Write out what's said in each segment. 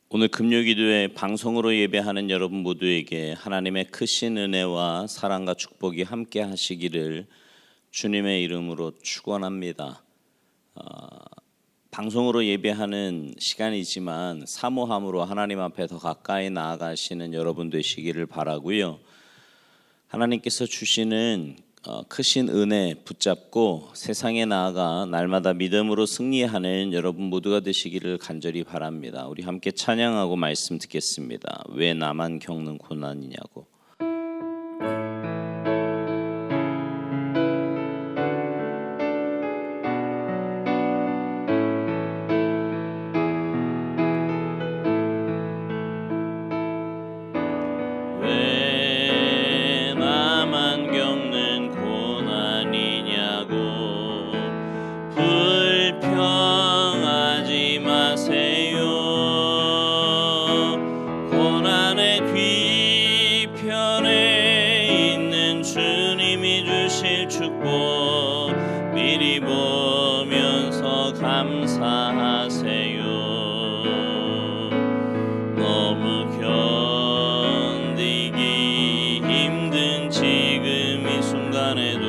오늘 금요기도회 방송으로 예배하는 여러분 모두에게 하나님의 크신 은혜와 사랑과 축복이 함께 하시기를 주님의 이름으로 축원합니다. 방송으로 예배하는 시간이지만 사모함으로 하나님 앞에 더 가까이 나아가시는 여러분 되시기를 바라고요. 하나님께서 주시는 크신 은혜 붙잡고 세상에 나아가 날마다 믿음으로 승리하는 여러분 모두가 되시기를 간절히 바랍니다. 우리 함께 찬양하고 말씀 듣겠습니다. 왜 나만 겪는 고난이냐고. 미리 보면서 감사하세요. 너무 견디기 힘든 지금 이 순간에도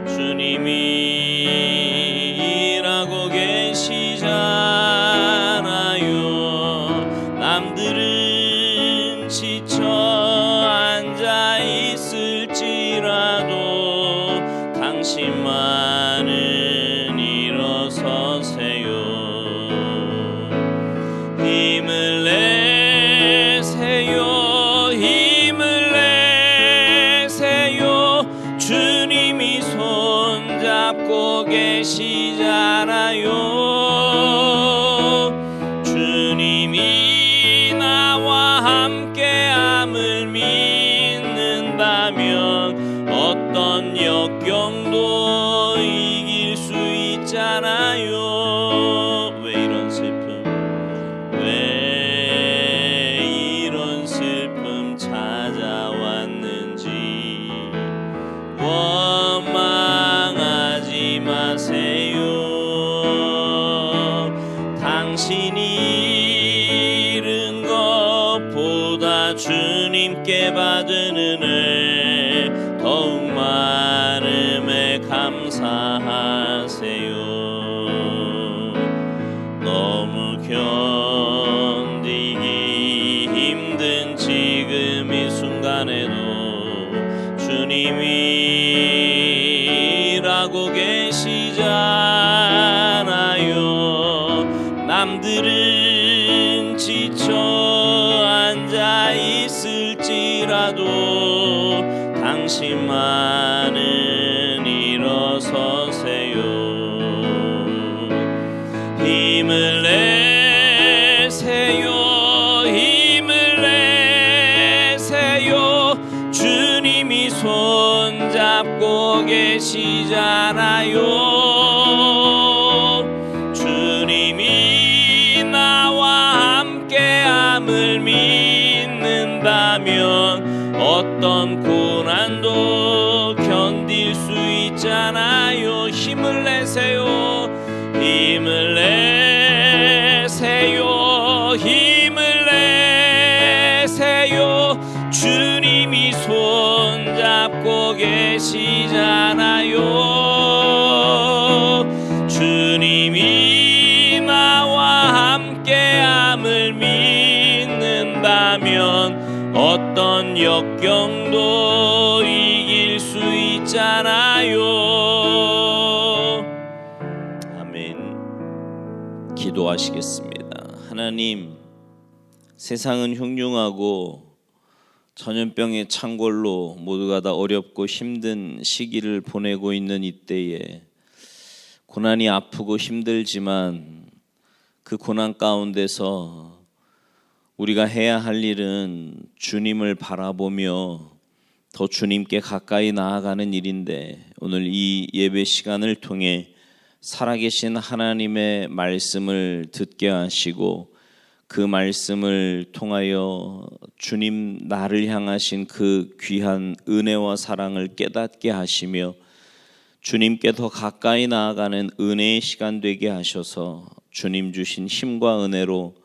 주님이 일하고 계시잖아요. 남들은 지쳐 앉아 있을지라도 당신만은 일어서세요. 힘을 내세요. 힘을 내세요. 주님이 손잡고 계시잖아요. 주님이 나와 함께함을 믿는다면 어떤 역경도 이길 수 있잖아요. 왜 이런 슬픔 찾아왔는지 원망하지 마세요. 당신이 잃은 것보다 주님께 받은 은혜 더욱 많음에 감사하세요. 너무 견디기 힘든 지금 이 순간에도 주님이 일하고 계시잖아요. 남들은 지쳐 앉아 있을지라도 당신만은 일어서세요. 힘을 내세요. 힘을 내세요. 주님이 손잡고 계시잖아요. 주님이 나와 함께함을 믿는다면 어떤 고난도 견딜 수 있잖아요. 힘을 내세요. 힘을 내세요. 힘을 내세요. 주님이 손잡고 계시잖아요. 주님이 나와 함께함을 믿는다면 어떤 역경도 이길 수 있잖아요. 아멘. 기도하시겠습니다. 하나님, 세상은 흉흉하고 전염병의 창궐로 모두가 다 어렵고 힘든 시기를 보내고 있는 이때에 고난이 아프고 힘들지만 그 고난 가운데서 우리가 해야 할 일은 주님을 바라보며 더 주님께 가까이 나아가는 일인데, 오늘 이 예배 시간을 통해 살아계신 하나님의 말씀을 듣게 하시고 그 말씀을 통하여 주님 나를 향하신 그 귀한 은혜와 사랑을 깨닫게 하시며 주님께 더 가까이 나아가는 은혜의 시간 되게 하셔서 주님 주신 힘과 은혜로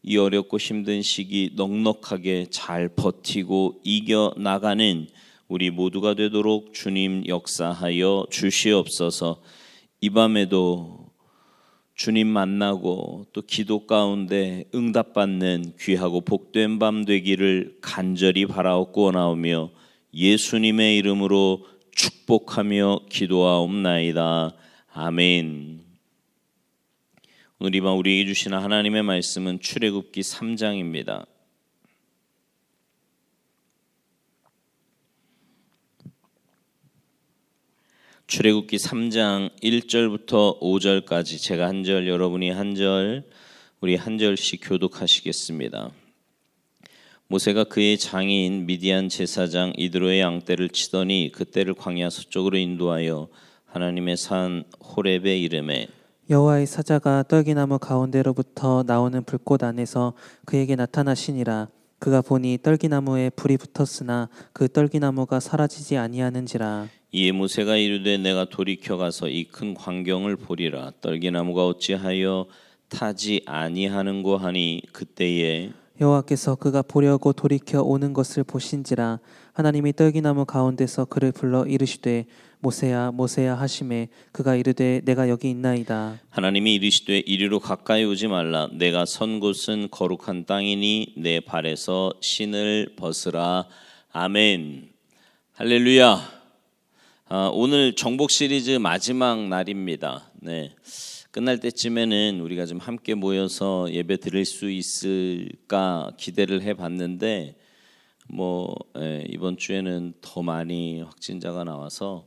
이 어렵고 힘든 시기 넉넉하게 잘 버티고 이겨나가는 우리 모두가 되도록 주님 역사하여 주시옵소서. 이 밤에도 주님 만나고 또 기도 가운데 응답받는 귀하고 복된 밤 되기를 간절히 바라옵고나오며 예수님의 이름으로 축복하며 기도하옵나이다. 아멘. 오늘 이 밤 우리에게 주시는 하나님의 말씀은 출애굽기 3장입니다. 출애굽기 3장 1절부터 5절까지 제가 한 절, 여러분이 한 절, 우리 한 절씩 교독하시겠습니다. 모세가 그의 장인 미디안 제사장 이드로의 양떼를 치더니 그떼를 광야 서쪽으로 인도하여 하나님의 산 호렙에 이르매 여호와의 사자가 떨기나무 가운데로부터 나오는 불꽃 안에서 그에게 나타나시니라. 그가 보니 떨기나무에 불이 붙었으나 그 떨기나무가 사라지지 아니하는지라. 이에 모세가 이르되 내가 돌이켜 가서 이 큰 광경을 보리라. 떨기나무가 어찌하여 타지 아니하는고 하니 그때에 여호와께서 그가 보려고 돌이켜 오는 것을 보신지라. 하나님이 떨기나무 가운데서 그를 불러 이르시되 모세야 모세야 하시매 그가 이르되 내가 여기 있나이다. 하나님이 이르시되 이리로 가까이 오지 말라. 내가 선 곳은 거룩한 땅이니 내 발에서 신을 벗으라. 아멘. 할렐루야. 오늘 정복 시리즈 마지막 날입니다. 네. 끝날 때쯤에는 우리가 좀 함께 모여서 예배 드릴 수 있을까 기대를 해봤는데 이번 주에는 더 많이 확진자가 나와서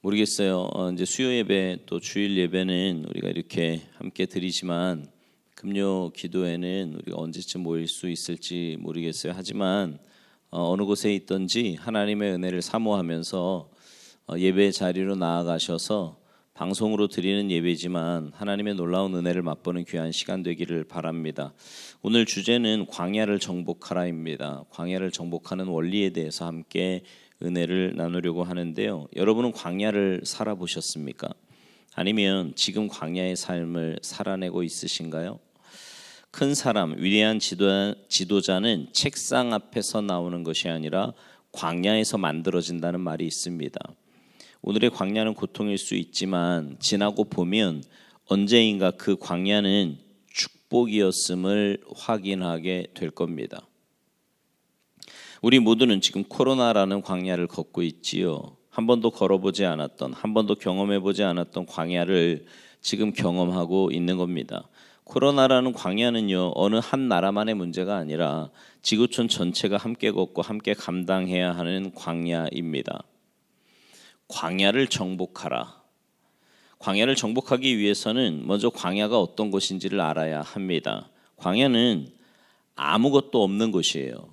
모르겠어요. 이제 수요 예배 또 주일 예배는 우리가 이렇게 함께 드리지만 금요 기도회는 우리가 언제쯤 모일 수 있을지 모르겠어요. 하지만 어느 곳에 있든지 하나님의 은혜를 사모하면서 예배 자리로 나아가셔서 방송으로 드리는 예배지만 하나님의 놀라운 은혜를 맛보는 귀한 시간 되기를 바랍니다. 오늘 주제는 광야를 정복하라입니다. 광야를 정복하는 원리에 대해서 함께 은혜를 나누려고 하는데요. 여러분은 광야를 살아보셨습니까? 아니면 지금 광야의 삶을 살아내고 있으신가요? 큰 사람, 위대한 지도자는 책상 앞에서 나오는 것이 아니라 광야에서 만들어진다는 말이 있습니다. 오늘의 광야는 고통일 수 있지만 지나고 보면 언제인가 그 광야는 축복이었음을 확인하게 될 겁니다. 우리 모두는 지금 코로나라는 광야를 걷고 있지요. 한 번도 걸어보지 않았던, 한 번도 경험해보지 않았던 광야를 지금 경험하고 있는 겁니다. 코로나라는 광야는요, 어느 한 나라만의 문제가 아니라 지구촌 전체가 함께 걷고 함께 감당해야 하는 광야입니다. 광야를 정복하라. 광야를 정복하기 위해서는 먼저 광야가 어떤 곳인지를 알아야 합니다. 광야는 아무것도 없는 곳이에요.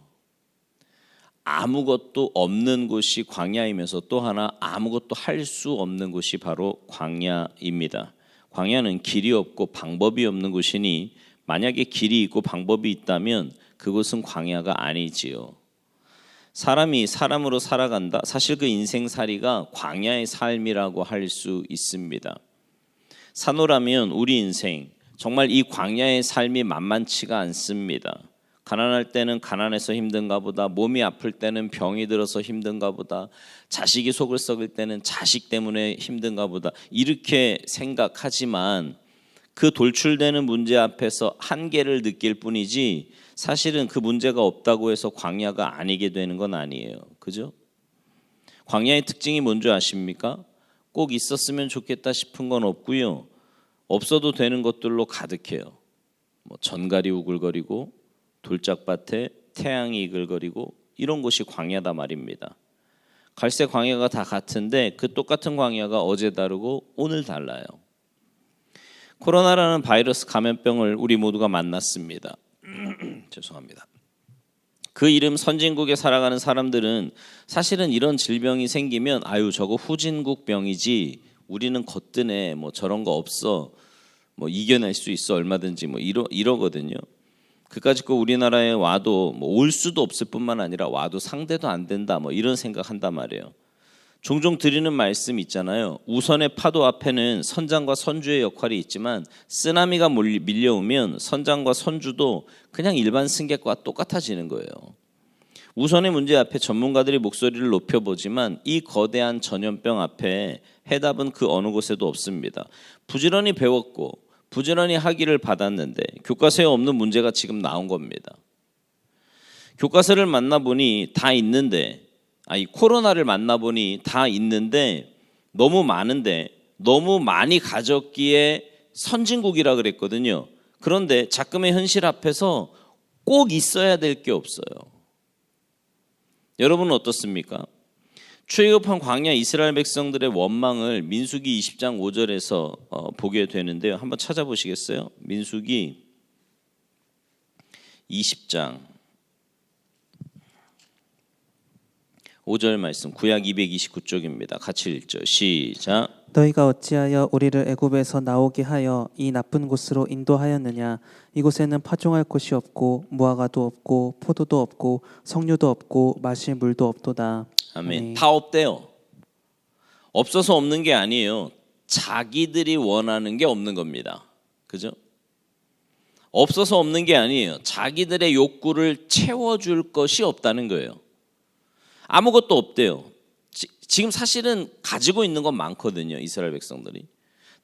아무것도 없는 곳이 광야이면서 또 하나 아무것도 할 수 없는 곳이 바로 광야입니다. 광야는 길이 없고 방법이 없는 곳이니 만약에 길이 있고 방법이 있다면 그곳은 광야가 아니지요. 사람이 사람으로 살아간다. 사실 그 인생살이가 광야의 삶이라고 할 수 있습니다. 산호라면 우리 인생 정말 이 광야의 삶이 만만치가 않습니다. 가난할 때는 가난해서 힘든가 보다, 몸이 아플 때는 병이 들어서 힘든가 보다, 자식이 속을 썩을 때는 자식 때문에 힘든가 보다, 이렇게 생각하지만 그 돌출되는 문제 앞에서 한계를 느낄 뿐이지 사실은 그 문제가 없다고 해서 광야가 아니게 되는 건 아니에요. 그죠? 광야의 특징이 뭔지 아십니까? 꼭 있었으면 좋겠다 싶은 건 없고요. 없어도 되는 것들로 가득해요. 전갈이 우글거리고 돌짝밭에 태양이 이글거리고 이런 곳이 광야다 말입니다. 갈색 광야가 다 같은데 그 똑같은 광야가 어제 다르고 오늘 달라요. 코로나라는 바이러스 감염병을 우리 모두가 만났습니다. 죄송합니다. 그 이름 선진국에 살아가는 사람들은 사실은 이런 질병이 생기면 아유 저거 후진국 병이지 우리는 거뜬해 저런 거 없어 이겨낼 수 있어 얼마든지 이러거든요. 그까짓 거 우리나라에 와도 올 수도 없을 뿐만 아니라 와도 상대도 안 된다 이런 생각한단 말이에요. 종종 드리는 말씀 있잖아요. 우선의 파도 앞에는 선장과 선주의 역할이 있지만 쓰나미가 밀려오면 선장과 선주도 그냥 일반 승객과 똑같아지는 거예요. 우선의 문제 앞에 전문가들이 목소리를 높여보지만 이 거대한 전염병 앞에 해답은 그 어느 곳에도 없습니다. 부지런히 배웠고 부지런히 학위를 받았는데 교과서에 없는 문제가 지금 나온 겁니다. 교과서를 만나보니 다 있는데 이 코로나를 만나보니 다 있는데 너무 많은데 너무 많이 가졌기에 선진국이라 그랬거든요. 그런데 작금의 현실 앞에서 꼭 있어야 될 게 없어요. 여러분은 어떻습니까? 출애굽한 광야 이스라엘 백성들의 원망을 민수기 20장 5절에서 보게 되는데요. 한번 찾아보시겠어요? 민수기 20장 5절 말씀, 구약 229쪽입니다. 같이 읽죠. 시작. 너희가 어찌하여 우리를 애굽에서 나오게 하여 이 나쁜 곳으로 인도하였느냐? 이곳에는 파종할 곳이 없고 무화과도 없고 포도도 없고 석류도 없고 마실 물도 없도다. 아멘. 다 없대요. 없어서 없는 게 아니에요. 자기들이 원하는 게 없는 겁니다. 그죠? 없어서 없는 게 아니에요. 자기들의 욕구를 채워줄 것이 없다는 거예요. 아무것도 없대요. 지금 사실은 가지고 있는 건 많거든요. 이스라엘 백성들이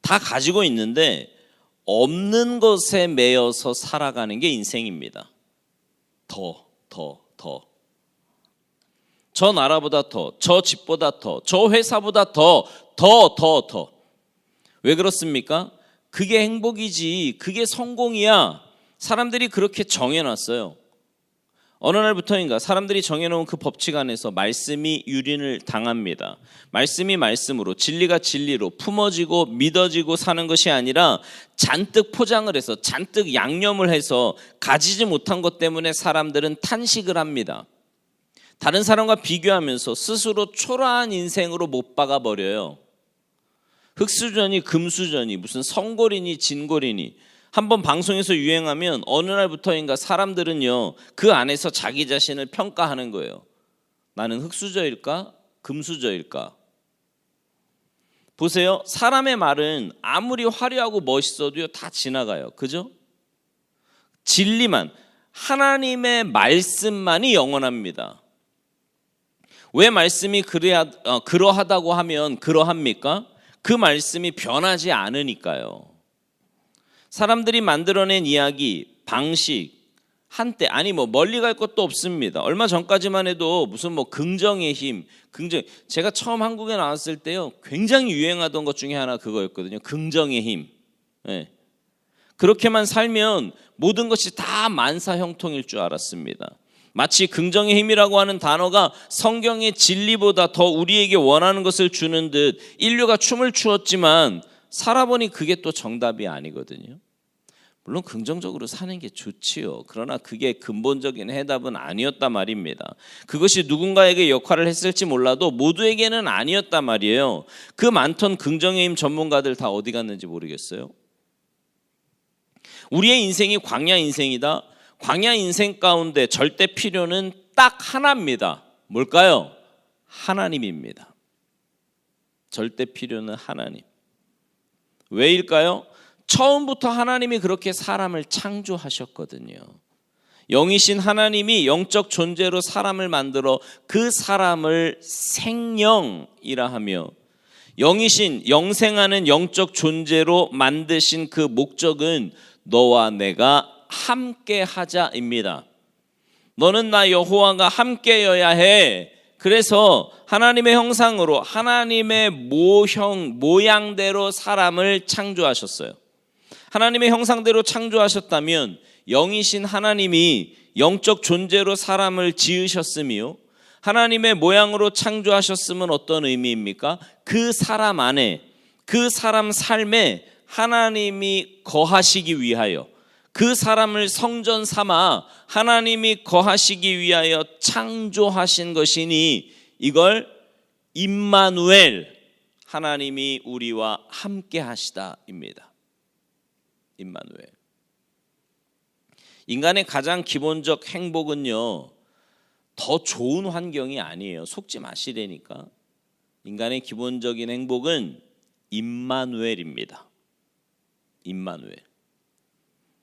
다 가지고 있는데 없는 것에 매여서 살아가는 게 인생입니다. 더. 저 나라보다 더, 저 집보다 더, 저 회사보다 더. 왜 그렇습니까? 그게 행복이지, 그게 성공이야. 사람들이 그렇게 정해놨어요. 어느 날부터인가 사람들이 정해놓은 그 법칙 안에서 말씀이 유린을 당합니다. 말씀이 말씀으로, 진리가 진리로 품어지고 믿어지고 사는 것이 아니라 잔뜩 포장을 해서 잔뜩 양념을 해서 가지지 못한 것 때문에 사람들은 탄식을 합니다. 다른 사람과 비교하면서 스스로 초라한 인생으로 못 박아버려요. 흑수저니 금수저니 무슨 성골이니 진골이니 한번 방송에서 유행하면 어느 날부터인가 사람들은요 그 안에서 자기 자신을 평가하는 거예요. 나는 흑수저일까? 금수저일까? 보세요. 사람의 말은 아무리 화려하고 멋있어도요 다 지나가요. 그죠? 진리만, 하나님의 말씀만이 영원합니다. 왜 말씀이 그러하다고 하면 그러합니까? 그 말씀이 변하지 않으니까요. 사람들이 만들어낸 이야기, 방식, 한때 멀리 갈 것도 없습니다. 얼마 전까지만 해도 무슨 긍정의 힘, 제가 처음 한국에 나왔을 때요 굉장히 유행하던 것 중에 하나 그거였거든요. 긍정의 힘. 네. 그렇게만 살면 모든 것이 다 만사형통일 줄 알았습니다. 마치 긍정의 힘이라고 하는 단어가 성경의 진리보다 더 우리에게 원하는 것을 주는 듯 인류가 춤을 추었지만 살아보니 그게 또 정답이 아니거든요. 물론 긍정적으로 사는 게 좋지요. 그러나 그게 근본적인 해답은 아니었단 말입니다. 그것이 누군가에게 역할을 했을지 몰라도 모두에게는 아니었단 말이에요. 그 많던 긍정의 힘 전문가들 다 어디 갔는지 모르겠어요. 우리의 인생이 광야 인생이다. 광야 인생 가운데 절대 필요는 딱 하나입니다. 뭘까요? 하나님입니다. 절대 필요는 하나님. 왜일까요? 처음부터 하나님이 그렇게 사람을 창조하셨거든요. 영이신 하나님이 영적 존재로 사람을 만들어 그 사람을 생명이라 하며 영이신 영생하는 영적 존재로 만드신 그 목적은 너와 내가 함께 하자입니다. 너는 나 여호와가 함께여야 해. 그래서 하나님의 형상으로 하나님의 모양대로 사람을 창조하셨어요. 하나님의 형상대로 창조하셨다면 영이신 하나님이 영적 존재로 사람을 지으셨으며 하나님의 모양으로 창조하셨으면 어떤 의미입니까? 그 사람 안에, 그 사람 삶에 하나님이 거하시기 위하여, 그 사람을 성전 삼아 하나님이 거하시기 위하여 창조하신 것이니 이걸 임마누엘, 하나님이 우리와 함께 하시다입니다. 임마누엘. 인간의 가장 기본적 행복은요 더 좋은 환경이 아니에요. 속지 마시라니까. 인간의 기본적인 행복은 임마누엘입니다. 임마누엘.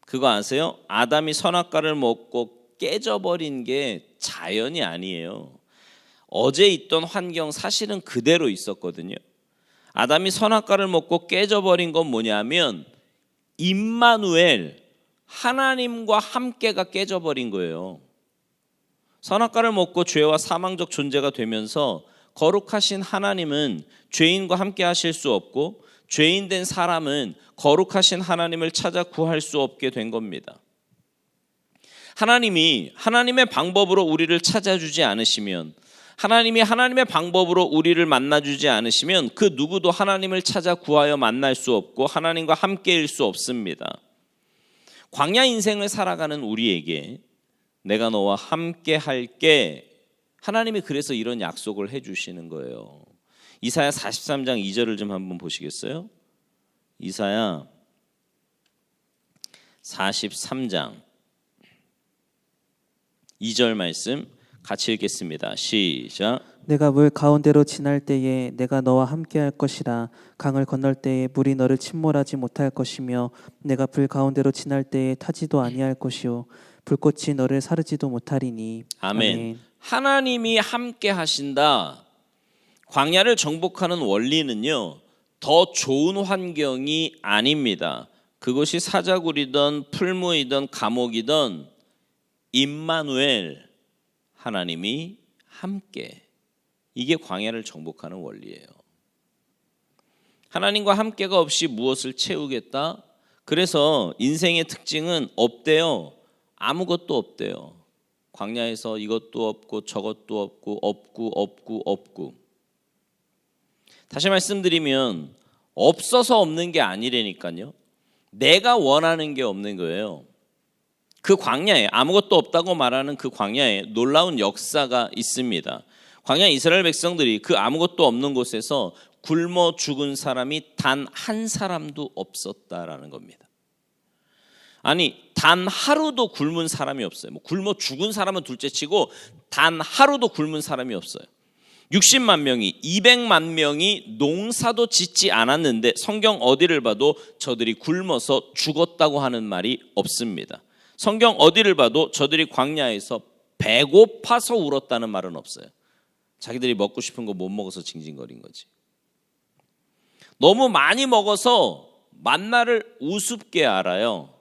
그거 아세요? 아담이 선악과를 먹고 깨져버린 게 자연이 아니에요. 어제 있던 환경 사실은 그대로 있었거든요. 아담이 선악과를 먹고 깨져버린 건 뭐냐면 임마누엘, 하나님과 함께가 깨져버린 거예요. 선악과를 먹고 죄와 사망적 존재가 되면서 거룩하신 하나님은 죄인과 함께 하실 수 없고 죄인 된 사람은 거룩하신 하나님을 찾아 구할 수 없게 된 겁니다. 하나님이 하나님의 방법으로 우리를 찾아주지 않으시면, 하나님이 하나님의 방법으로 우리를 만나주지 않으시면 그 누구도 하나님을 찾아 구하여 만날 수 없고 하나님과 함께일 수 없습니다. 광야 인생을 살아가는 우리에게 내가 너와 함께 할게, 하나님이 그래서 이런 약속을 해주시는 거예요. 이사야 43장 2절을 좀 한번 보시겠어요? 이사야 43장 2절 말씀 같이 읽겠습니다. 시작. 내가 물 가운데로 지날 때에 내가 너와 함께 할 것이라. 강을 건널 때에 물이 너를 침몰하지 못할 것이며 내가 불 가운데로 지날 때에 타지도 아니할 것이요 불꽃이 너를 사르지도 못하리니. 아멘. 하나님이 함께 하신다. 광야를 정복하는 원리는요, 더 좋은 환경이 아닙니다. 그것이 사자굴이든 풀무이든 감옥이든 임마누엘, 하나님이 함께, 이게 광야를 정복하는 원리예요. 하나님과 함께가 없이 무엇을 채우겠다? 그래서 인생의 특징은 없대요. 아무것도 없대요. 광야에서 이것도 없고 저것도 없고. 다시 말씀드리면 없어서 없는 게 아니라니까요. 내가 원하는 게 없는 거예요. 그 광야에, 아무것도 없다고 말하는 그 광야에 놀라운 역사가 있습니다. 광야 이스라엘 백성들이 그 아무것도 없는 곳에서 굶어 죽은 사람이 단 한 사람도 없었다라는 겁니다. 아니, 단 하루도 굶은 사람이 없어요. 뭐 굶어 죽은 사람은 둘째치고 단 하루도 굶은 사람이 없어요. 60만 명이, 200만 명이 농사도 짓지 않았는데 성경 어디를 봐도 저들이 굶어서 죽었다고 하는 말이 없습니다. 성경 어디를 봐도 저들이 광야에서 배고파서 울었다는 말은 없어요. 자기들이 먹고 싶은 거 못 먹어서 징징거린 거지. 너무 많이 먹어서 만나를 우습게 알아요.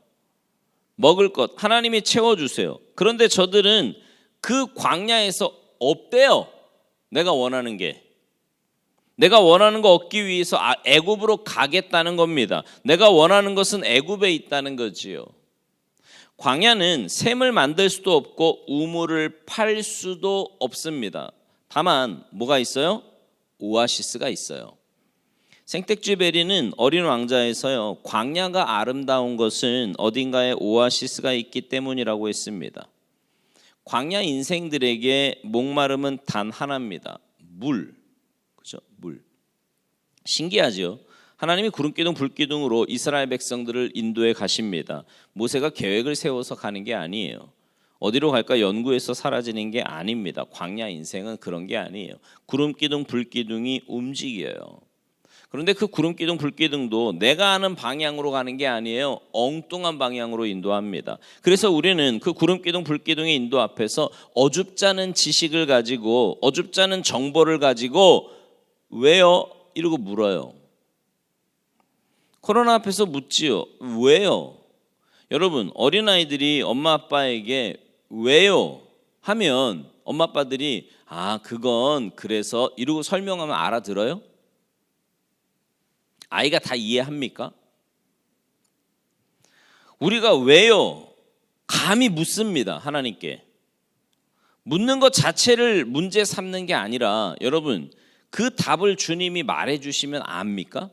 먹을 것 하나님이 채워주세요. 그런데 저들은 그 광야에서 없대요. 내가 원하는 게. 내가 원하는 거 얻기 위해서 애굽으로 가겠다는 겁니다. 내가 원하는 것은 애굽에 있다는 거지요. 광야는 샘을 만들 수도 없고 우물을 팔 수도 없습니다. 다만 뭐가 있어요? 오아시스가 있어요. 생텍쥐베리는 어린 왕자에서요, 광야가 아름다운 것은 어딘가에 오아시스가 있기 때문이라고 했습니다. 광야 인생들에게 목마름은 단 하나입니다. 물. 그죠? 물. 신기하죠? 하나님이 구름기둥 불기둥으로 이스라엘 백성들을 인도해 가십니다. 모세가 계획을 세워서 가는 게 아니에요. 어디로 갈까 연구해서 사라지는 게 아닙니다. 광야 인생은 그런 게 아니에요. 구름기둥 불기둥이 움직여요. 그런데 그 구름기둥 불기둥도 내가 아는 방향으로 가는 게 아니에요. 엉뚱한 방향으로 인도합니다. 그래서 우리는 그 구름기둥 불기둥의 인도 앞에서 어줍잖은 지식을 가지고, 어줍잖은 정보를 가지고 왜요? 이러고 물어요. 코로나 앞에서 묻지요. 왜요? 여러분, 어린아이들이 엄마 아빠에게 왜요? 하면 엄마 아빠들이 그건 그래서 이러고 설명하면 알아들어요? 아이가 다 이해합니까? 우리가 왜요? 감히 묻습니다. 하나님께. 묻는 것 자체를 문제 삼는 게 아니라, 여러분, 그 답을 주님이 말해주시면 압니까?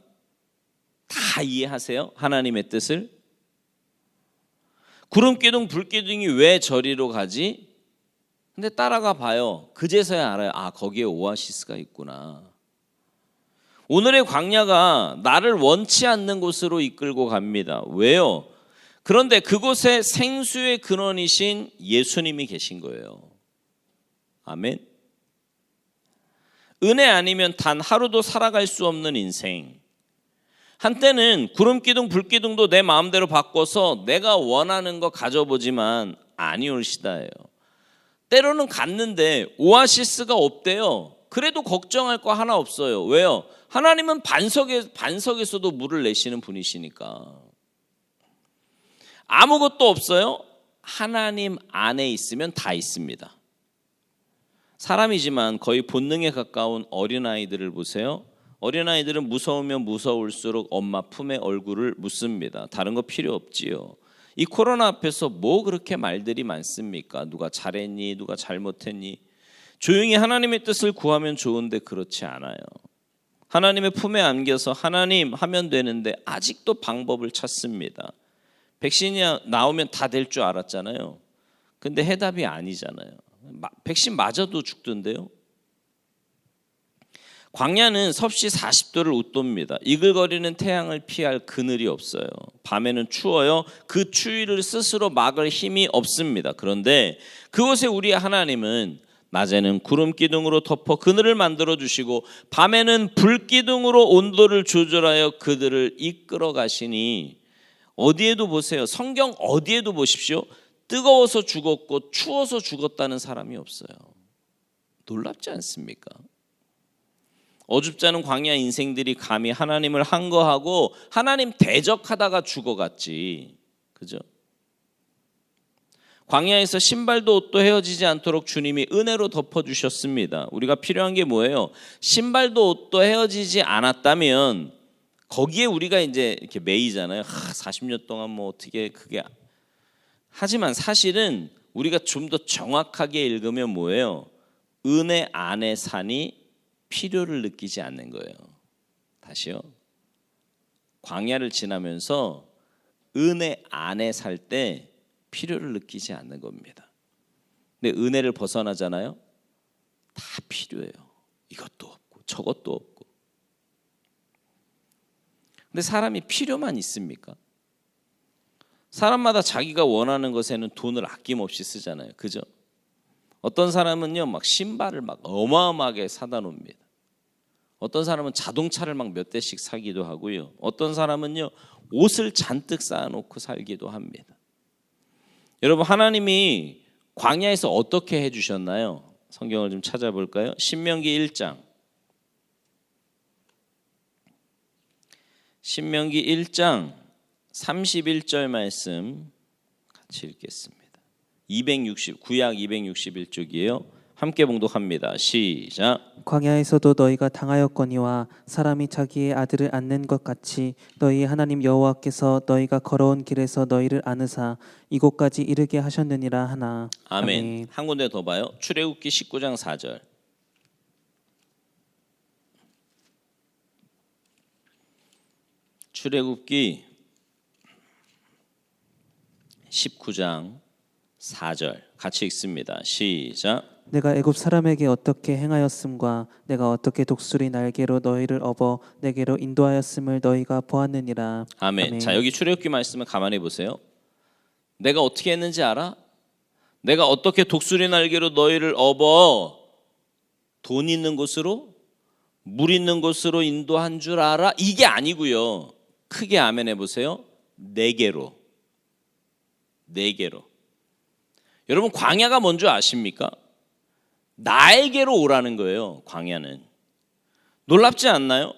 다 이해하세요? 하나님의 뜻을? 구름기둥 불기둥이 왜 저리로 가지? 근데 따라가 봐요. 그제서야 알아요. 거기에 오아시스가 있구나. 오늘의 광야가 나를 원치 않는 곳으로 이끌고 갑니다. 왜요? 그런데 그곳에 생수의 근원이신 예수님이 계신 거예요. 아멘. 은혜 아니면 단 하루도 살아갈 수 없는 인생. 한때는 구름기둥 불기둥도 내 마음대로 바꿔서 내가 원하는 거 가져보지만 아니올시다예요. 때로는 갔는데 오아시스가 없대요. 그래도 걱정할 거 하나 없어요. 왜요? 하나님은 반석에서도 물을 내시는 분이시니까. 아무것도 없어요. 하나님 안에 있으면 다 있습니다. 사람이지만 거의 본능에 가까운 어린아이들을 보세요. 어린아이들은 무서우면 무서울수록 엄마 품에 얼굴을 묻습니다. 다른 거 필요 없지요. 이 코로나 앞에서 뭐 그렇게 말들이 많습니까? 누가 잘했니? 누가 잘못했니? 조용히 하나님의 뜻을 구하면 좋은데 그렇지 않아요. 하나님의 품에 안겨서 하나님 하면 되는데 아직도 방법을 찾습니다. 백신이 나오면 다 될 줄 알았잖아요. 근데 해답이 아니잖아요. 백신 맞아도 죽던데요. 광야는 섭씨 40도를 웃돕니다. 이글거리는 태양을 피할 그늘이 없어요. 밤에는 추워요. 그 추위를 스스로 막을 힘이 없습니다. 그런데 그곳에 우리의 하나님은 낮에는 구름 기둥으로 덮어 그늘을 만들어 주시고 밤에는 불 기둥으로 온도를 조절하여 그들을 이끌어 가시니, 어디에도 보세요. 성경 어디에도 보십시오. 뜨거워서 죽었고 추워서 죽었다는 사람이 없어요. 놀랍지 않습니까? 어줍지 않은 광야 인생들이 감히 하나님을 항거하고 하나님 대적하다가 죽어갔지. 그죠? 광야에서 신발도 옷도 헤어지지 않도록 주님이 은혜로 덮어주셨습니다. 우리가 필요한 게 뭐예요? 신발도 옷도 헤어지지 않았다면 거기에 우리가 이제 이렇게 매이잖아요. 40년 동안 뭐 어떻게 그게. 하지만 사실은 우리가 좀 더 정확하게 읽으면 뭐예요? 은혜 안에 사니 필요를 느끼지 않는 거예요. 다시요. 광야를 지나면서 은혜 안에 살 때 필요를 느끼지 않는 겁니다. 근데 은혜를 벗어나잖아요. 다 필요해요. 이것도 없고 저것도 없고. 근데 사람이 필요만 있습니까? 사람마다 자기가 원하는 것에는 돈을 아낌없이 쓰잖아요. 그죠? 어떤 사람은요, 막 신발을 막 어마어마하게 사다 놉니다. 어떤 사람은 자동차를 막 몇 대씩 사기도 하고요. 어떤 사람은요, 옷을 잔뜩 쌓아놓고 살기도 합니다. 여러분, 하나님이 광야에서 어떻게 해주셨나요? 성경을 좀 찾아볼까요? 신명기 1장. 신명기 1장 31절 말씀 같이 읽겠습니다. 구약 261쪽이에요. 함께 봉독합니다. 시작. 광야에서도 너희가 당하였거니와 사람이 자기의 아들을 안는 것 같이 너희 하나님 여호와께서 너희가 걸어온 길에서 너희를 안으사 이곳까지 이르게 하셨느니라 하나. 아멘. 한 군데 더 봐요. 출애굽기 19장 4절. 출애굽기 19장 4절 같이 읽습니다. 시작. 내가 애굽 사람에게 어떻게 행하였음과 내가 어떻게 독수리 날개로 너희를 업어 내게로 인도하였음을 너희가 보았느니라. 아멘. 아멘. 자, 여기 출애굽기 말씀을 가만히 보세요. 내가 어떻게 했는지 알아? 내가 어떻게 독수리 날개로 너희를 업어 돈 있는 곳으로, 물 있는 곳으로 인도한 줄 알아? 이게 아니고요. 크게 아멘 해보세요. 네 개로. 여러분, 광야가 뭔지 아십니까? 나에게로 오라는 거예요. 광야는. 놀랍지 않나요?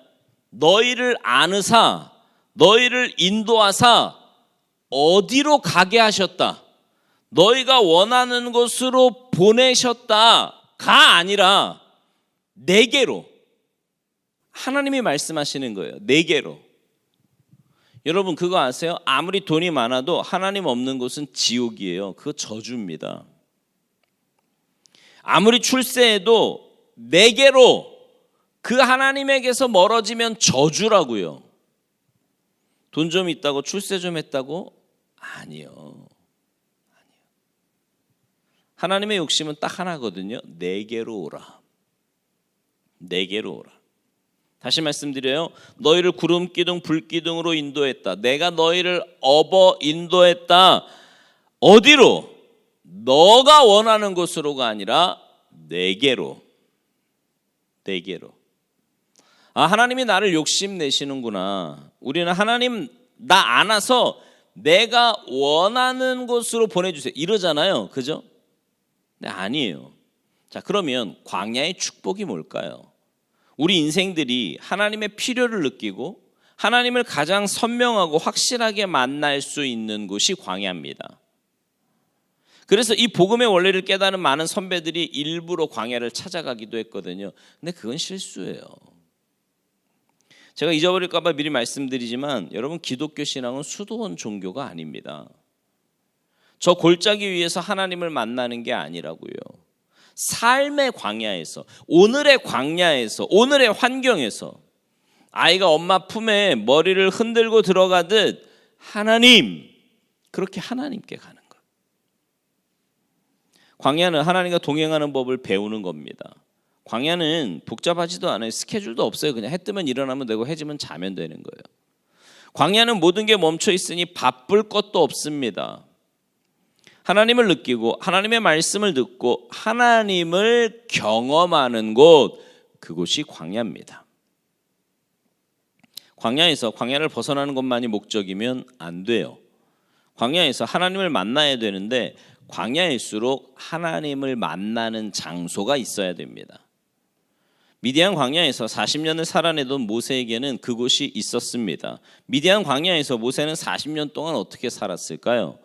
너희를 안으사 너희를 인도하사 어디로 가게 하셨다. 너희가 원하는 곳으로 보내셨다가 아니라 네 개로. 하나님이 말씀하시는 거예요. 네 개로. 여러분, 그거 아세요? 아무리 돈이 많아도 하나님 없는 곳은 지옥이에요. 그거 저주입니다. 아무리 출세해도 네 개로 그 하나님에게서 멀어지면 저주라고요. 돈 좀 있다고 출세 좀 했다고? 아니요. 하나님의 욕심은 딱 하나거든요. 네 개로 오라. 네 개로 오라. 다시 말씀드려요. 너희를 구름 기둥 불 기둥으로 인도했다. 내가 너희를 업어 인도했다. 어디로? 너가 원하는 곳으로가 아니라 네 개로. 내게로. 하나님이 나를 욕심내시는구나. 우리는 하나님 나 안아서 내가 원하는 곳으로 보내주세요 이러잖아요. 그죠? 네, 아니에요. 자, 그러면 광야의 축복이 뭘까요? 우리 인생들이 하나님의 필요를 느끼고 하나님을 가장 선명하고 확실하게 만날 수 있는 곳이 광야입니다. 그래서 이 복음의 원리를 깨달은 많은 선배들이 일부러 광야를 찾아가기도 했거든요. 근데 그건 실수예요. 제가 잊어버릴까 봐 미리 말씀드리지만 여러분, 기독교 신앙은 수도원 종교가 아닙니다. 저 골짜기 위에서 하나님을 만나는 게 아니라고요. 삶의 광야에서, 오늘의 광야에서, 오늘의 환경에서 아이가 엄마 품에 머리를 흔들고 들어가듯 하나님, 그렇게 하나님께 가는 것. 광야는 하나님과 동행하는 법을 배우는 겁니다. 광야는 복잡하지도 않아요. 스케줄도 없어요. 그냥 해 뜨면 일어나면 되고 해 지면 자면 되는 거예요. 광야는 모든 게 멈춰 있으니 바쁠 것도 없습니다. 하나님을 느끼고 하나님의 말씀을 듣고 하나님을 경험하는 곳, 그곳이 광야입니다. 광야에서 광야를 벗어나는 것만이 목적이면 안 돼요. 광야에서 하나님을 만나야 되는데 광야일수록 하나님을 만나는 장소가 있어야 됩니다. 미디안 광야에서 40년을 살아내던 모세에게는 그곳이 있었습니다. 미디안 광야에서 모세는 40년 동안 어떻게 살았을까요?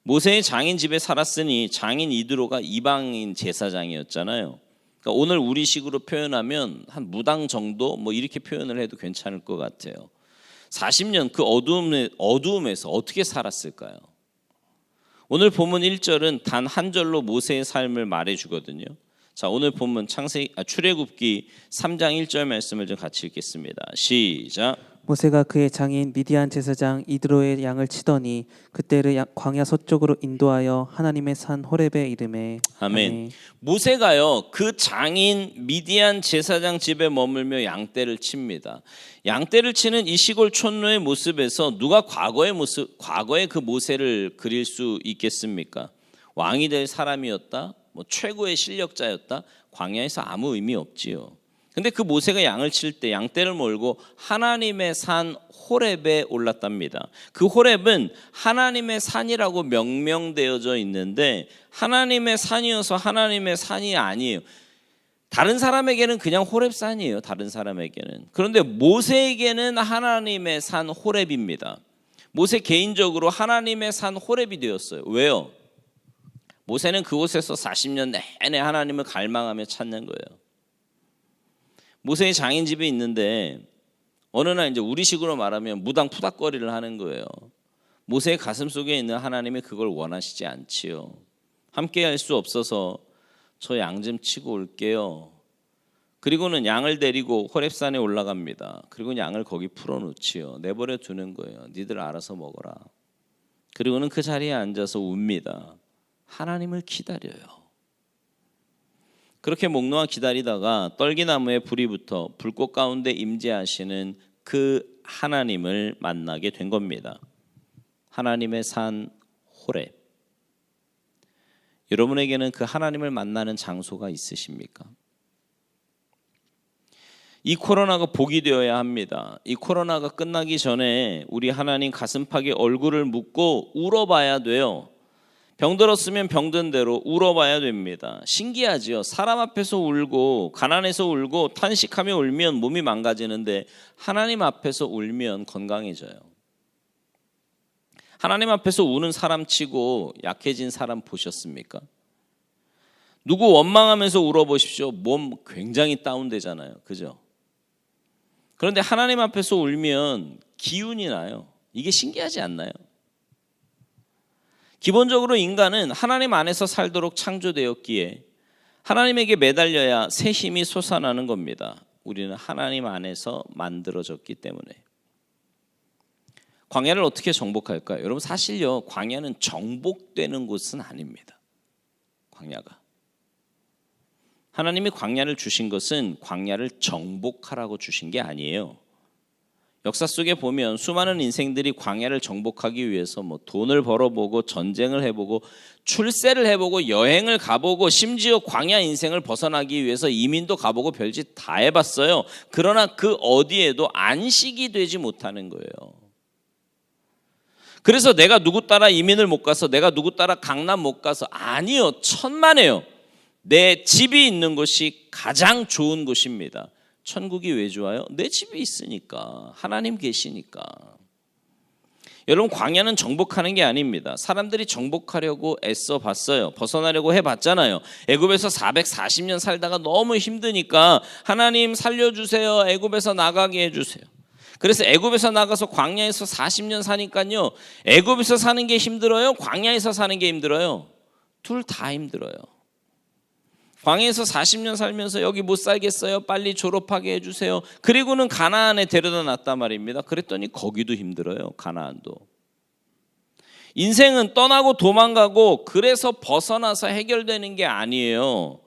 모세의 장인 집에 살았으니 장인 이드로가 이방인 제사장이었잖아요. 그러니까 오늘 우리식으로 표현하면 한 무당 정도 이렇게 표현을 해도 괜찮을 것 같아요. 40년 그 어두움에서 어떻게 살았을까요? 오늘 본문 1절은 단 한 절로 모세의 삶을 말해주거든요. 자, 오늘 본문 출애굽기 3장 1절 말씀을 좀 같이 읽겠습니다. 시작. 모세가 그의 장인 미디안 제사장 이드로의 양을 치더니 그때를 광야 서쪽으로 인도하여 하나님의 산 호렙에 이르매. 아멘. 모세가요, 그 장인 미디안 제사장 집에 머물며 양떼를 칩니다. 양떼를 치는 이 시골 촌노의 모습에서 누가 과거의 그 모세를 그릴 수 있겠습니까? 왕이 될 사람이었다, 최고의 실력자였다. 광야에서 아무 의미 없지요. 근데 그 모세가 양을 칠 때 양떼를 몰고 하나님의 산 호렙에 올랐답니다. 그 호렙은 하나님의 산이라고 명명되어져 있는데 하나님의 산이어서 하나님의 산이 아니에요. 다른 사람에게는 그냥 호렙산이에요. 다른 사람에게는. 그런데 모세에게는 하나님의 산 호렙입니다. 모세 개인적으로 하나님의 산 호렙이 되었어요. 왜요? 모세는 그곳에서 40년 내내 하나님을 갈망하며 찾는 거예요. 모세의 장인 집에 있는데 어느 날 이제 우리식으로 말하면 무당 푸닥거리를 하는 거예요. 모세의 가슴 속에 있는 하나님이 그걸 원하시지 않지요. 함께 할 수 없어서 저 양 좀 치고 올게요. 그리고는 양을 데리고 호렙산에 올라갑니다. 그리고 양을 거기 풀어놓지요. 내버려 두는 거예요. 니들 알아서 먹어라. 그리고는 그 자리에 앉아서 웁니다. 하나님을 기다려요. 그렇게 목 놓아 기다리다가 떨기나무에 불이 붙어 불꽃 가운데 임재하시는 그 하나님을 만나게 된 겁니다. 하나님의 산 호렙. 여러분에게는 그 하나님을 만나는 장소가 있으십니까? 이 코로나가 복이 되어야 합니다. 이 코로나가 끝나기 전에 우리 하나님 가슴팍에 얼굴을 묻고 울어봐야 돼요. 병들었으면 병든 대로 울어봐야 됩니다. 신기하지요. 사람 앞에서 울고 가난해서 울고 탄식하며 울면 몸이 망가지는데 하나님 앞에서 울면 건강해져요. 하나님 앞에서 우는 사람 치고 약해진 사람 보셨습니까? 누구 원망하면서 울어보십시오. 몸 굉장히 다운되잖아요. 그죠? 그런데 하나님 앞에서 울면 기운이 나요. 이게 신기하지 않나요? 기본적으로 인간은 하나님 안에서 살도록 창조되었기에 하나님에게 매달려야 새 힘이 솟아나는 겁니다. 우리는 하나님 안에서 만들어졌기 때문에. 광야를 어떻게 정복할까요? 여러분, 사실요, 광야는 정복되는 곳은 아닙니다. 광야가. 하나님이 광야를 주신 것은 광야를 정복하라고 주신 게 아니에요. 역사 속에 보면 수많은 인생들이 광야를 정복하기 위해서 뭐 돈을 벌어보고 전쟁을 해보고 출세를 해보고 여행을 가보고 심지어 광야 인생을 벗어나기 위해서 이민도 가보고 별짓 다 해봤어요. 그러나 그 어디에도 안식이 되지 못하는 거예요. 그래서 내가 누구 따라 이민을 못 가서, 내가 누구 따라 강남 못 가서, 아니요, 천만에요. 내 집이 있는 곳이 가장 좋은 곳입니다. 천국이 왜 좋아요? 내 집이 있으니까, 하나님 계시니까. 여러분, 광야는 정복하는 게 아닙니다. 사람들이 정복하려고 애써 봤어요. 벗어나려고 해봤잖아요. 애굽에서 440년 살다가 너무 힘드니까 하나님 살려주세요, 애굽에서 나가게 해주세요. 그래서 애굽에서 나가서 광야에서 40년 사니까요, 애굽에서 사는 게 힘들어요, 광야에서 사는 게 힘들어요? 둘 다 힘들어요. 광야에서 40년 살면서 여기 못 살겠어요, 빨리 졸업하게 해주세요. 그리고는 가나안에 데려다 놨단 말입니다. 그랬더니 거기도 힘들어요, 가나안도. 인생은 떠나고 도망가고 그래서 벗어나서 해결되는 게 아니에요.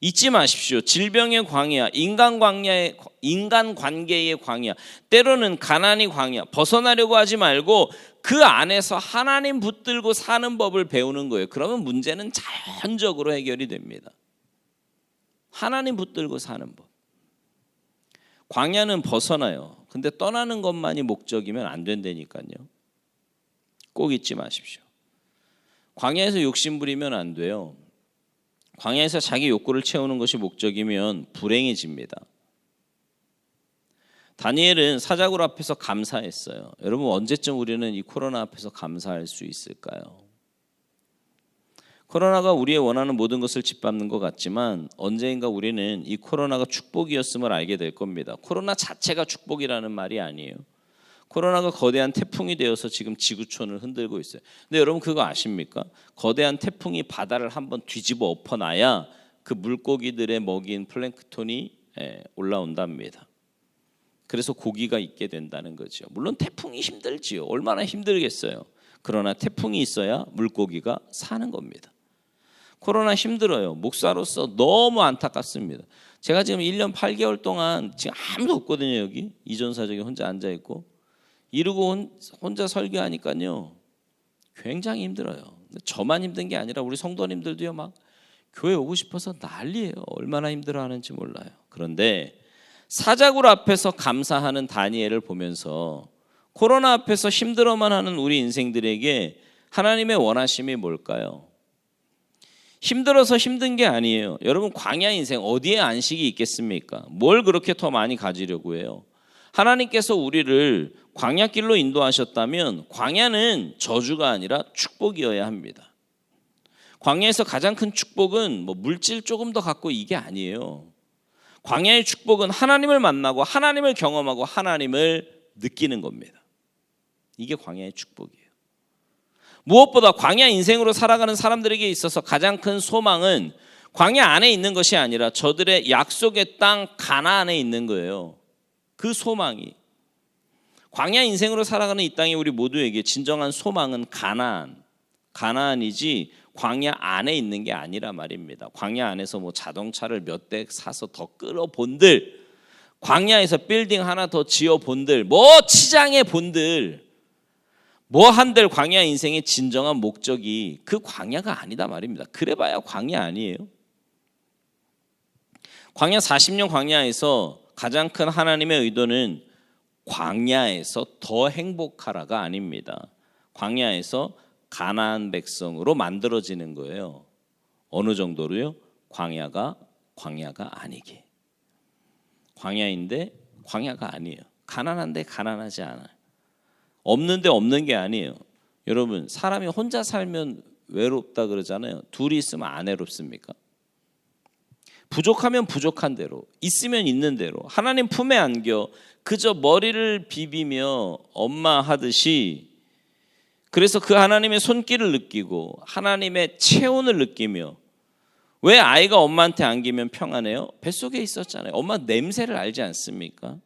잊지 마십시오. 질병의 광야, 인간 관계의 광야, 때로는 가난이 광야. 벗어나려고 하지 말고 그 안에서 하나님 붙들고 사는 법을 배우는 거예요. 그러면 문제는 자연적으로 해결이 됩니다. 하나님 붙들고 사는 법. 광야는 벗어나요. 근데 떠나는 것만이 목적이면 안 된다니까요. 꼭 잊지 마십시오. 광야에서 욕심 부리면 안 돼요. 광야에서 자기 욕구를 채우는 것이 목적이면 불행해집니다. 다니엘은 사자굴 앞에서 감사했어요. 여러분, 언제쯤 우리는 이 코로나 앞에서 감사할 수 있을까요? 코로나가 우리의 원하는 모든 것을 짓밟는 것 같지만 언젠가 우리는 이 코로나가 축복이었음을 알게 될 겁니다. 코로나 자체가 축복이라는 말이 아니에요. 코로나가 거대한 태풍이 되어서 지금 지구촌을 흔들고 있어요. 근데 여러분, 그거 아십니까? 거대한 태풍이 바다를 한번 뒤집어 엎어놔야 그 물고기들의 먹인 플랭크톤이 올라온답니다. 그래서 고기가 있게 된다는 거죠. 물론 태풍이 힘들지요. 얼마나 힘들겠어요. 그러나 태풍이 있어야 물고기가 사는 겁니다. 코로나 힘들어요. 목사로서 너무 안타깝습니다. 제가 지금 1년 8개월 동안 지금 아무도 없거든요. 여기 이전사적에 혼자 앉아있고 이러고 혼자 설교하니까요 굉장히 힘들어요. 저만 힘든 게 아니라 우리 성도님들도요 막 교회 오고 싶어서 난리예요. 얼마나 힘들어하는지 몰라요. 그런데 사자굴 앞에서 감사하는 다니엘을 보면서 코로나 앞에서 힘들어만 하는 우리 인생들에게 하나님의 원하심이 뭘까요? 힘들어서 힘든 게 아니에요. 여러분, 광야 인생 어디에 안식이 있겠습니까? 뭘 그렇게 더 많이 가지려고 해요? 하나님께서 우리를 광야길로 인도하셨다면 광야는 저주가 아니라 축복이어야 합니다. 광야에서 가장 큰 축복은 뭐 물질 조금 더 갖고 이게 아니에요. 광야의 축복은 하나님을 만나고 하나님을 경험하고 하나님을 느끼는 겁니다. 이게 광야의 축복이에요. 무엇보다 광야 인생으로 살아가는 사람들에게 있어서 가장 큰 소망은 광야 안에 있는 것이 아니라 저들의 약속의 땅 가나안에 있는 거예요. 그 소망이. 광야 인생으로 살아가는 이 땅에 우리 모두에게 진정한 소망은 가나안이지 광야 안에 있는 게 아니라 말입니다. 광야 안에서 뭐 자동차를 몇 대 사서 더 끌어본들, 광야에서 빌딩 하나 더 지어본들, 뭐 치장해 본들, 뭐 한들 광야 인생의 진정한 목적이 그 광야가 아니다 말입니다. 그래봐야 광야 아니에요. 광야 40년 광야에서 가장 큰 하나님의 의도는 광야에서 더 행복하라가 아닙니다. 광야에서 가나안 백성으로 만들어지는 거예요. 어느 정도로요? 광야가 아니게. 광야인데 광야가 아니에요. 가난한데 가난하지 않아요. 없는데 없는 게 아니에요. 여러분, 사람이 혼자 살면 외롭다 그러잖아요. 둘이 있으면 안 외롭습니까? 부족하면 부족한 대로, 있으면 있는 대로 하나님 품에 안겨 그저 머리를 비비며 엄마 하듯이, 그래서 그 하나님의 손길을 느끼고 하나님의 체온을 느끼며. 왜 아이가 엄마한테 안기면 평안해요? 뱃속에 있었잖아요. 엄마 냄새를 알지 않습니까?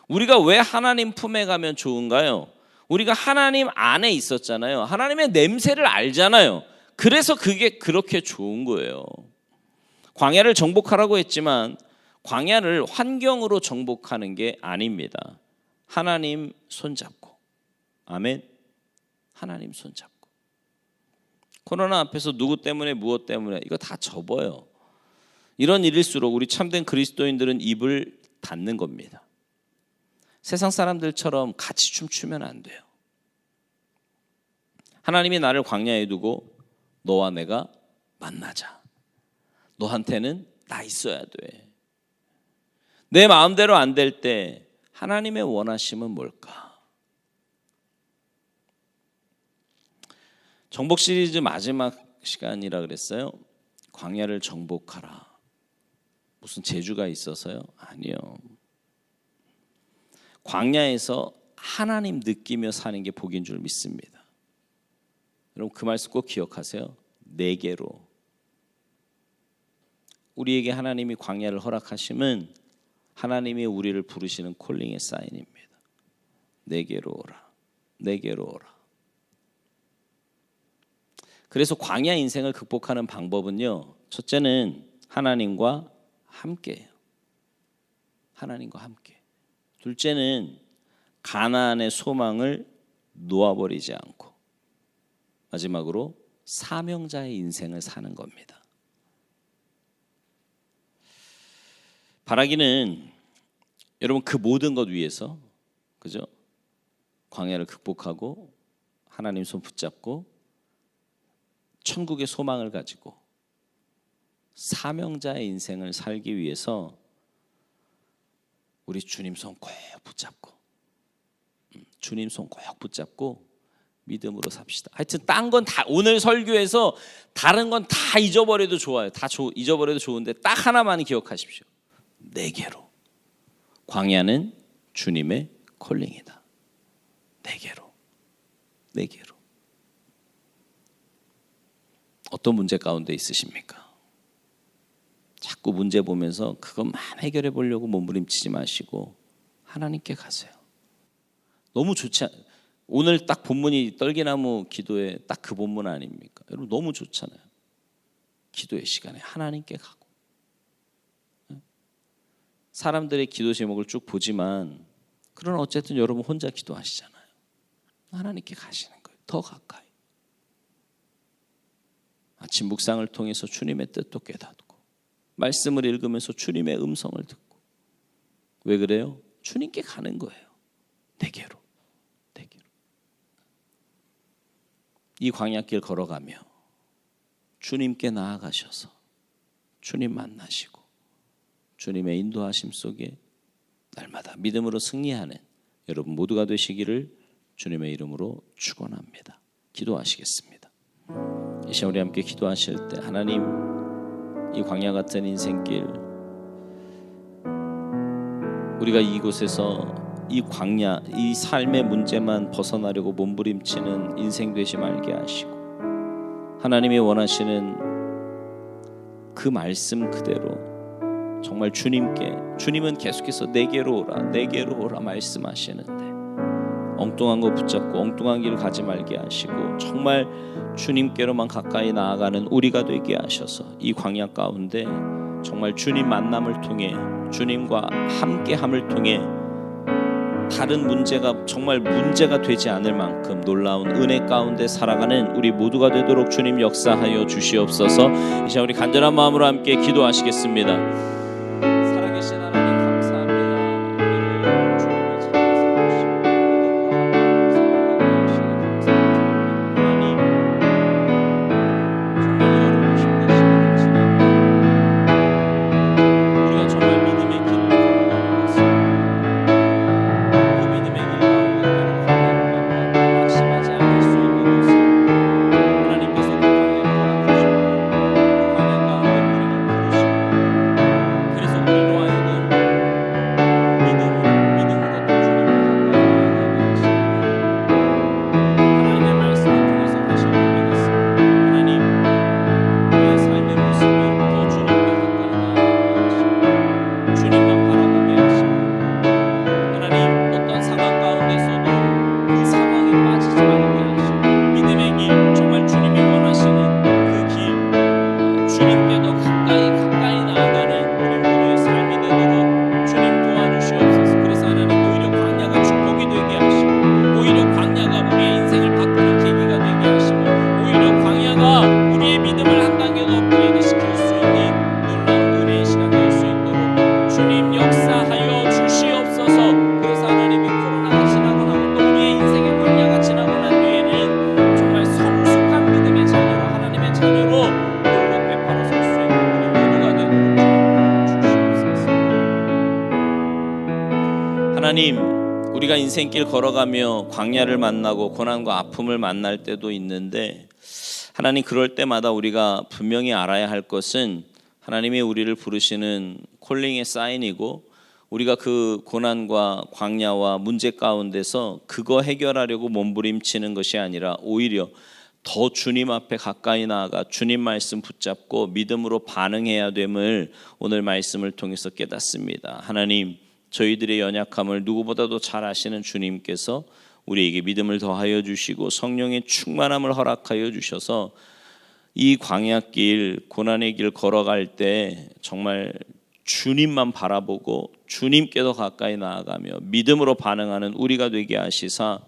우리가 왜 하나님 품에 가면 좋은가요? 우리가 하나님 안에 있었잖아요. 하나님의 냄새를 알잖아요. 그래서 그게 그렇게 좋은 거예요. 광야를 정복하라고 했지만 광야를 환경으로 정복하는 게 아닙니다. 하나님 손잡고, 아멘. 하나님 손잡고. 코로나 앞에서 누구 때문에 무엇 때문에 이거 다 접어요. 이런 일일수록 우리 참된 그리스도인들은 입을 닫는 겁니다. 세상 사람들처럼 같이 춤추면 안 돼요. 하나님이 나를 광야에 두고 너와 내가 만나자. 너한테는 나 있어야 돼. 내 마음대로 안 될 때 하나님의 원하심은 뭘까? 정복 시리즈 마지막 시간이라 그랬어요. 광야를 정복하라. 무슨 재주가 있어서요? 아니요. 광야에서 하나님 느끼며 사는 게 복인 줄 믿습니다. 여러분 그 말씀 꼭 기억하세요. 내게로. 우리에게 하나님이 광야를 허락하심은 하나님이 우리를 부르시는 콜링의 사인입니다. 내게로 오라. 내게로 오라. 그래서 광야 인생을 극복하는 방법은요. 첫째는 하나님과 함께예요. 하나님과 함께. 둘째는 가나안의 소망을 놓아버리지 않고 마지막으로 사명자의 인생을 사는 겁니다. 바라기는 여러분 그 모든 것 위해서 그죠? 광야를 극복하고 하나님 손 붙잡고 천국의 소망을 가지고 사명자의 인생을 살기 위해서 우리 주님 손 꼭 붙잡고 주님 손 꼭 붙잡고 믿음으로 삽시다. 하여튼 딴 건 다 오늘 설교에서 다른 건 다 잊어버려도 좋아요. 다 잊어버려도 좋은데 딱 하나만 기억하십시오. 내게로. 광야는 주님의 콜링이다. 내게로. 내게로. 어떤 문제 가운데 있으십니까? 자꾸 문제 보면서 그것만 해결해 보려고 몸부림치지 마시고 하나님께 가세요. 너무 좋지 오늘 딱 본문이 떨기나무 기도에 딱 그 본문 아닙니까? 여러분 너무 좋잖아요. 기도의 시간에 하나님께 가고 사람들의 기도 제목을 쭉 보지만 그러나 어쨌든 여러분 혼자 기도하시잖아요. 하나님께 가시는 거예요. 더 가까이. 아침 묵상을 통해서 주님의 뜻도 깨닫고 말씀을 읽으면서 주님의 음성을 듣고 왜 그래요? 주님께 가는 거예요. 내게로. 내게로. 이 광야길 걸어가며 주님께 나아가셔서 주님 만나시고 주님의 인도하심 속에 날마다 믿음으로 승리하는 여러분 모두가 되시기를 주님의 이름으로 축원합니다. 기도하시겠습니다. 이 시간 우리 함께 기도하실 때 하나님 이 광야 같은 인생길 우리가 이곳에서 이 광야 이 삶의 문제만 벗어나려고 몸부림치는 인생 되지 말게 하시고 하나님이 원하시는 그 말씀 그대로 정말 주님은 계속해서 내게로 오라 말씀하시는데 엉뚱한 거 붙잡고 엉뚱한 길 가지 말게 하시고 정말 주님께로만 가까이 나아가는 우리가 되게 하셔서 이 광야 가운데 정말 주님 만남을 통해 주님과 함께함을 통해 다른 문제가 정말 문제가 되지 않을 만큼 놀라운 은혜 가운데 살아가는 우리 모두가 되도록 주님 역사하여 주시옵소서. 이제 우리 간절한 마음으로 함께 기도하시겠습니다. 살아계신 하나님 감사합니다. 우리를 주님의 자리에 세우시고 하나님 정말 여러분 힘든 시간을 지나고 우리가 정말 믿음의 길을 걸어가는 것을 그 믿음의 길 가운데 때로 광야를 낙심하지 않을 수 있는 것을 하나님께서 그 광야를 허락하시고 그 광야 가운데 우리를 부르시고 그래서 우리로 하여금 믿음으로 또 주님과 가까이 나아가게 하시고 하나님의 말씀을 통해서 다시 한번 깨닫습니다. 하나님 우리의 삶의 모습이 더 주님과 가까이 나아가게 하시고 주님만 바라보게 하시고 하나님 어떤 상황 가운데서도 그 상황에 빠지지 않게 하시고 믿음의 길 정말 주님이 원하시는 그 길 주님께 더 가까이 나아가는 우리 모두의 삶이 되도록 주님 도와주시옵소서. 그래서 하나님 오히려 광야가 축복이 하나님, 우리가 인생길 걸어가며 광야를 만나고 고난과 아픔을 만날 때도 있는데 하나님, 그럴 때마다 우리가 분명히 알아야 할 것은 하나님이 우리를 부르시는 콜링의 사인이고, 우리가 그 고난과 광야와 문제 가운데서 그거 해결하려고 몸부림치는 것이 아니라 오히려 더 주님 앞에 가까이 나아가 주님 말씀 붙잡고 믿음으로 반응해야 됨을 오늘 말씀을 통해서 깨닫습니다. 하나님, 저희들의 연약함을 누구보다도 잘 아시는 주님께서 우리에게 믿음을 더하여 주시고 성령의 충만함을 허락하여 주셔서 이 광야길, 고난의 길 걸어갈 때 정말 주님만 바라보고 주님께 더 가까이 나아가며 믿음으로 반응하는 우리가 되게 하시사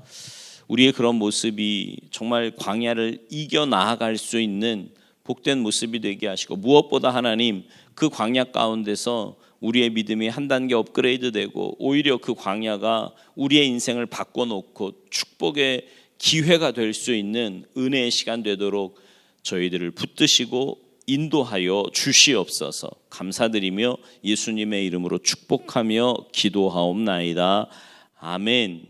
우리의 그런 모습이 정말 광야를 이겨 나아갈 수 있는 복된 모습이 되게 하시고, 무엇보다 하나님, 그 광야 가운데서 우리의 믿음이 한 단계 업그레이드되고 오히려 그 광야가 우리의 인생을 바꿔놓고 축복의 기회가 될 수 있는 은혜의 시간 되도록 저희들을 붙드시고 인도하여 주시옵소서. 감사드리며 예수님의 이름으로 축복하며 기도하옵나이다. 아멘.